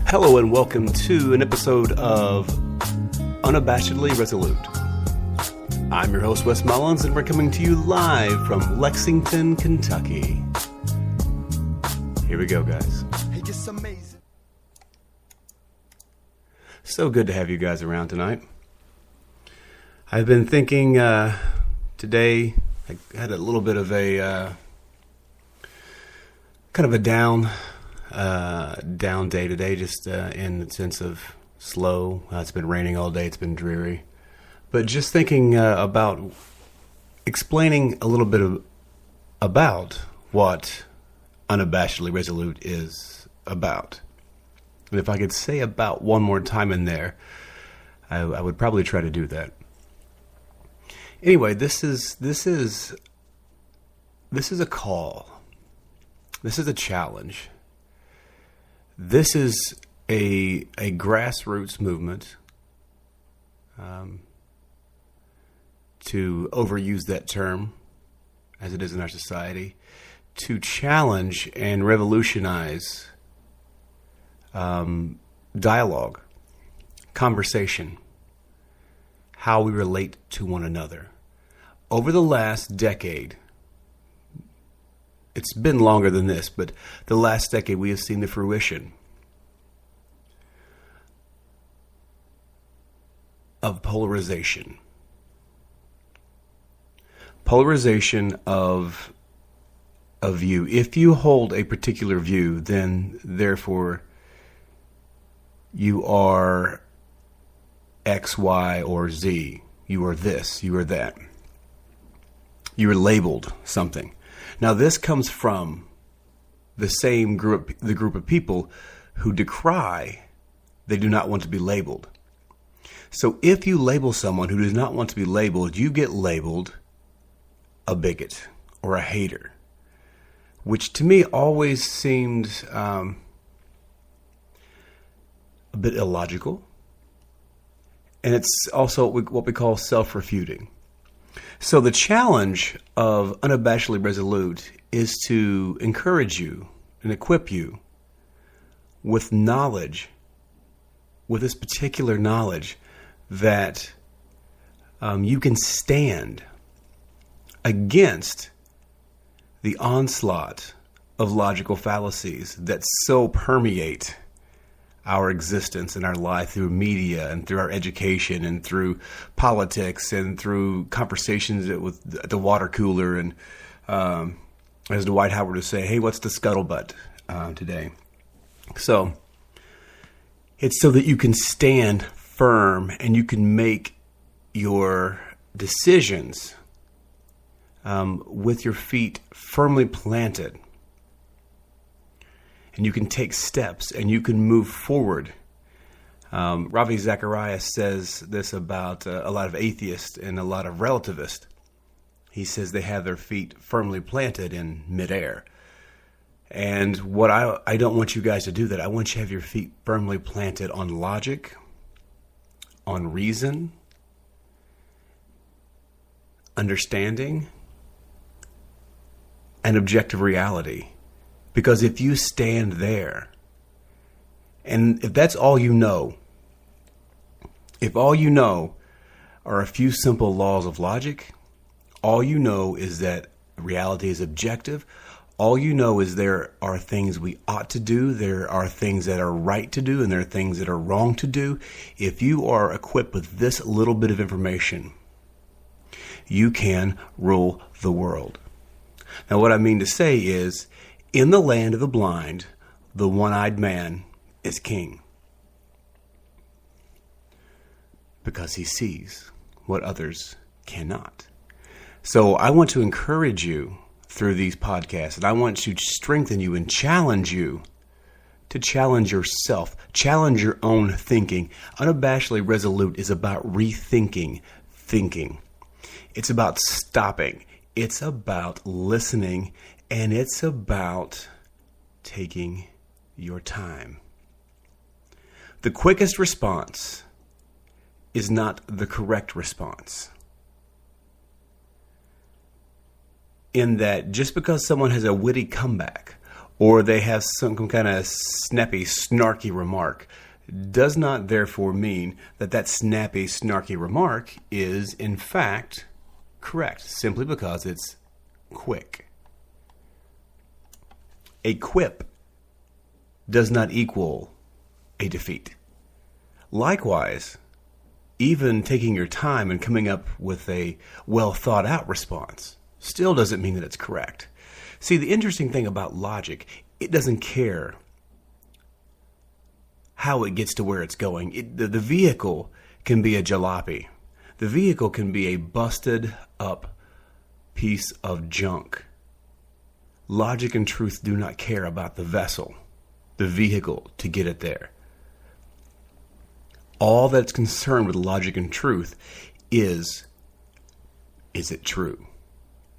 Hello and welcome to an episode of Unabashedly Resolute. I'm your host, Wes Mullins, and we're coming to you live from Lexington, Kentucky. Here we go, guys. It's amazing. So good to have you guys around tonight. I've been thinking today, I had a little bit of a kind of a down day today, just in the sense of slow. It's been raining all day. It's been dreary. But just thinking about explaining a little bit about what Unabashedly Resolute is about. And if I could say about one more time in there, I would probably try to do that. Anyway, this is a call. This is a challenge. This is a grassroots movement, to overuse that term, as it is in our society, to challenge and revolutionize dialogue, conversation, how we relate to one another. Over the last decade, it's been longer than this, but the last decade we have seen the fruition of polarization. Polarization of a view. If you hold a particular view, then therefore you are X, Y, or Z. You are this, you are that. You are labeled something. Now this comes from the same group, the group of people who decry they do not want to be labeled. So if you label someone who does not want to be labeled, you get labeled a bigot or a hater, which to me always seemed a bit illogical. And it's also what we call self-refuting. So the challenge of Unabashedly Resolute is to encourage you and equip you with knowledge, with this particular knowledge that you can stand against the onslaught of logical fallacies that so permeate our existence and our life through media and through our education and through politics and through conversations with the water cooler and as Dwight Howard would say, hey, what's the scuttlebutt today? So it's so that you can stand firm and you can make your decisions with your feet firmly planted. And you can take steps and you can move forward. Ravi Zacharias says this about a lot of atheists and a lot of relativists. He says they have their feet firmly planted in midair. And what I don't want you guys to do that. I want you to have your feet firmly planted on logic, on reason, understanding, and objective reality. Because if you stand there, and if that's all you know, if all you know are a few simple laws of logic, all you know is that reality is objective, all you know is there are things we ought to do, there are things that are right to do, and there are things that are wrong to do. If you are equipped with this little bit of information, you can rule the world. Now, what I mean to say is, in the land of the blind, the one-eyed man is king. Because he sees what others cannot. So I want to encourage you through these podcasts, and I want to strengthen you and challenge you to challenge yourself, challenge your own thinking. Unabashedly Resolute is about rethinking thinking. It's about stopping. It's about listening. And it's about taking your time. The quickest response is not the correct response. In that just because someone has a witty comeback or they have some kind of snappy, snarky remark, does not therefore mean that that snappy, snarky remark is, in fact, correct, simply because it's quick. A quip does not equal a defeat. Likewise, even taking your time and coming up with a well thought out response still doesn't mean that it's correct. See, the interesting thing about logic, it doesn't care how it gets to where it's going. The vehicle can be a jalopy. The vehicle can be a busted up piece of junk. Logic and truth do not care about the vessel, the vehicle to get it there. All that's concerned with logic and truth is it true?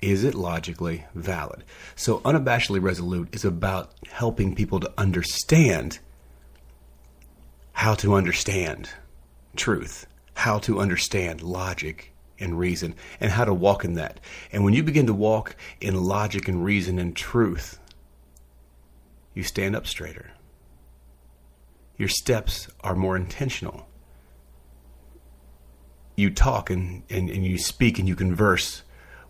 Is it logically valid? So Unabashedly Resolute is about helping people to understand how to understand truth, how to understand logic and reason, and how to walk in that. And when you begin to walk in logic and reason and truth, you stand up straighter. Your steps are more intentional. You talk and you speak and you converse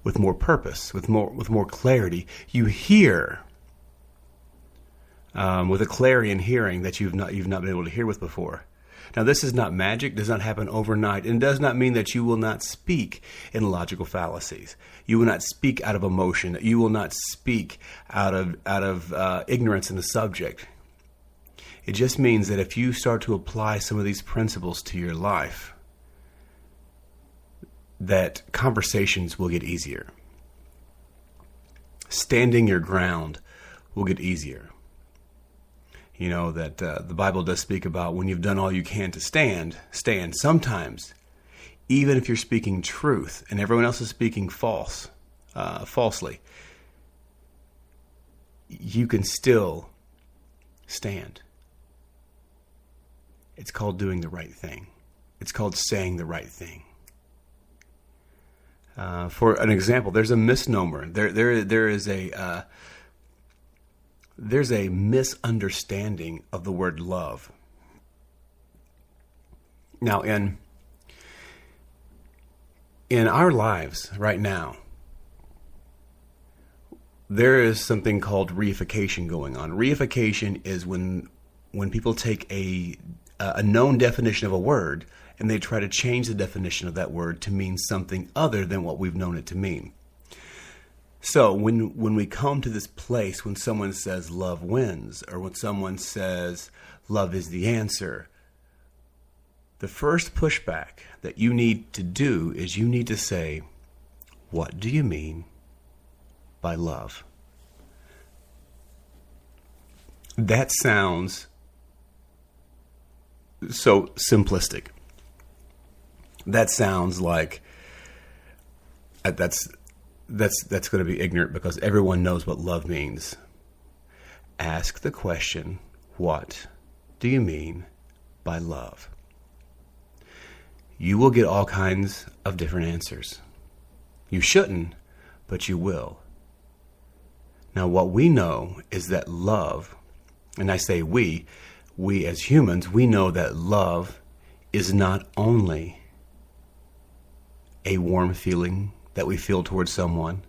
with more purpose, with more clarity. You hear with a clarity in hearing that you've not been able to hear with before. Now, this is not magic, does not happen overnight, and does not mean that you will not speak in logical fallacies. You will not speak out of emotion. You will not speak out of ignorance in the subject. It just means that if you start to apply some of these principles to your life, that conversations will get easier. Standing your ground will get easier. You know, that the Bible does speak about when you've done all you can to stand. Sometimes, even if you're speaking truth and everyone else is speaking falsely, you can still stand. It's called doing the right thing. It's called saying the right thing. For an example, there's a misnomer. There's a misunderstanding of the word love. Now, in our lives right now, there is something called reification going on. Reification is when people take a known definition of a word and they try to change the definition of that word to mean something other than what we've known it to mean. So when we come to this place, when someone says love wins, or when someone says love is the answer, the first pushback that you need to do is you need to say, what do you mean by love? That sounds so simplistic. That sounds like that's going to be ignorant because everyone knows what love means. Ask the question, what do you mean by love? You will get all kinds of different answers. You shouldn't, but you will. Now, what we know is that love, and I say we as humans, we know that love is not only a warm feeling that we feel towards someone.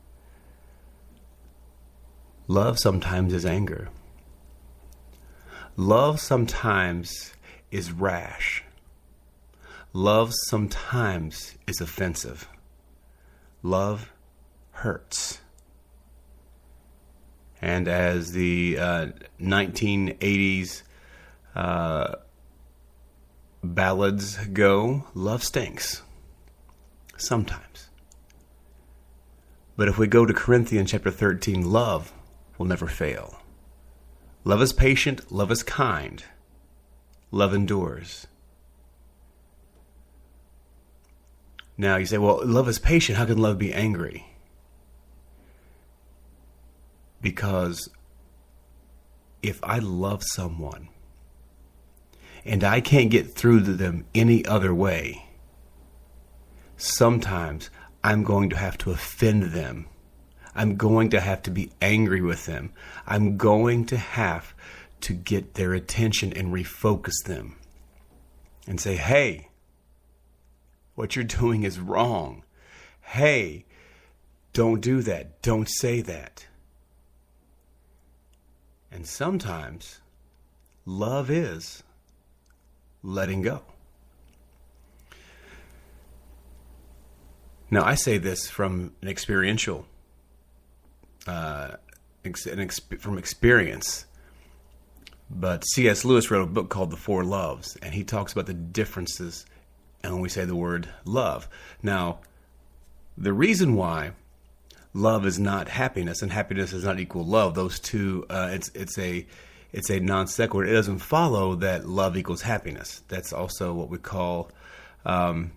Love sometimes is anger. Love sometimes is rash. Love sometimes is offensive. Love hurts. And as the 1980s ballads go, love stinks. Sometimes. But if we go to Corinthians chapter 13, love will never fail. Love is patient, love is kind, love endures. Now you say, well, love is patient, how can love be angry? Because if I love someone and I can't get through to them any other way, sometimes I'm going to have to offend them. I'm going to have to be angry with them. I'm going to have to get their attention and refocus them and say, hey, what you're doing is wrong. Hey, don't do that. Don't say that. And sometimes love is letting go. Now, I say this from an experiential, from experience. But C.S. Lewis wrote a book called The Four Loves, and he talks about the differences when we say the word love. Now, the reason why love is not happiness and happiness is not equal love, those two, it's a non sequitur. It doesn't follow that love equals happiness. That's also what we call I'll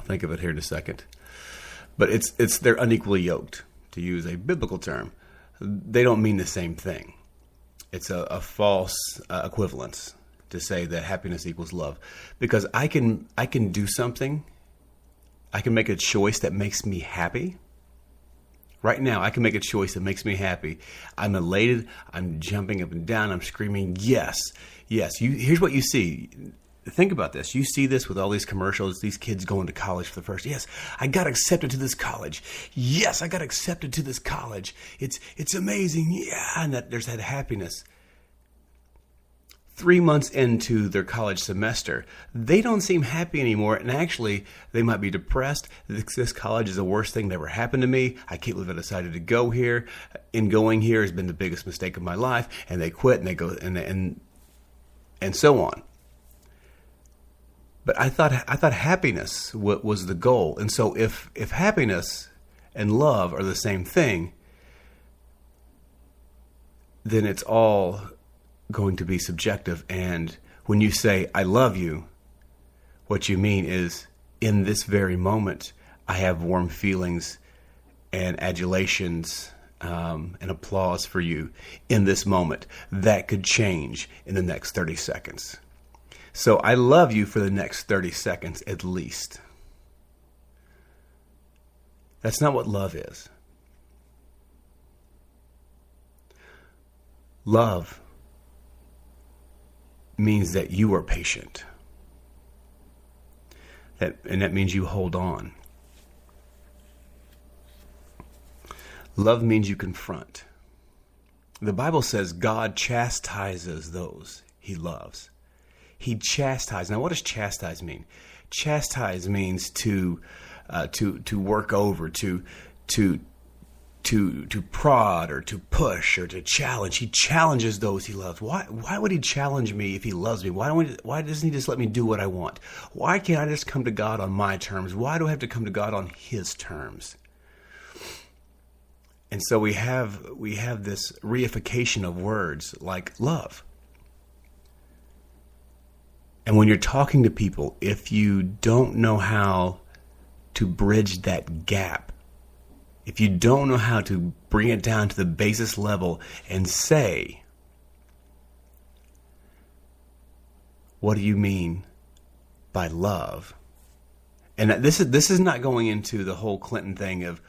think of it here in a second, but it's they're unequally yoked, to use a biblical term. They don't mean the same thing. It's a false equivalence to say that happiness equals love, because I can do something. I can make a choice that makes me happy. Right now, I can make a choice that makes me happy. I'm elated. I'm jumping up and down. I'm screaming, yes, yes. Here's what you see. Think about this. You see this with all these commercials, these kids going to college for the first. Yes, I got accepted to this college. Yes, I got accepted to this college. It's amazing. Yeah, and there's that happiness. 3 months into their college semester, they don't seem happy anymore, and actually, they might be depressed. This college is the worst thing that ever happened to me. I can't believe I decided to go here. And going here has been the biggest mistake of my life. And they quit, and they go, and so on. But I thought happiness was the goal. And so if happiness and love are the same thing, then it's all going to be subjective. And when you say, I love you, what you mean is, in this very moment, I have warm feelings and adulations and applause for you in this moment. That could change in the next 30 seconds. So I love you for the next 30 seconds at least. That's not what love is. Love means that you are patient. And that means you hold on. Love means you confront. The Bible says God chastises those he loves. He chastises. Now, what does chastise mean? Chastise means to work over, to prod or to push or to challenge. He challenges those he loves. Why would he challenge me if he loves me? Why doesn't he just let me do what I want? Why can't I just come to God on my terms? Why do I have to come to God on his terms? And so we have this reification of words like love. And when you're talking to people, if you don't know how to bridge that gap, if you don't know how to bring it down to the basis level and say, what do you mean by love? And this is not going into the whole Clinton thing of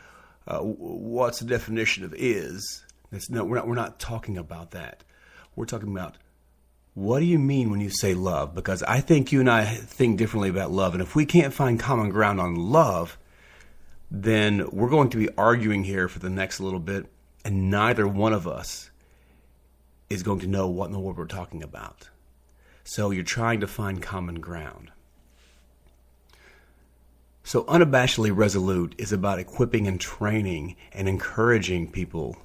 what's the definition of is. We're not talking about that. We're talking about, what do you mean when you say love? Because I think you and I think differently about love. And if we can't find common ground on love, then we're going to be arguing here for the next little bit, and neither one of us is going to know what in the world we're talking about. So you're trying to find common ground. So Unabashedly Resolute is about equipping and training and encouraging people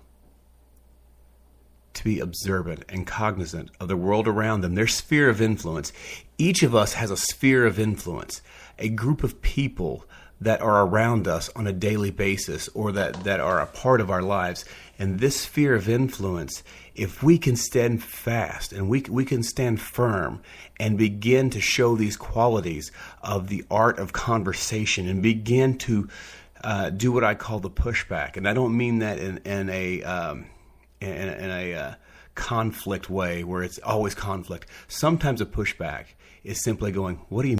to be observant and cognizant of the world around them, their sphere of influence. Each of us has a sphere of influence, a group of people that are around us on a daily basis or that are a part of our lives. And this sphere of influence, if we can stand fast and we can stand firm and begin to show these qualities of the art of conversation and begin to do what I call the pushback. And I don't mean that in a conflict way where it's always conflict. Sometimes a pushback is simply going, what do you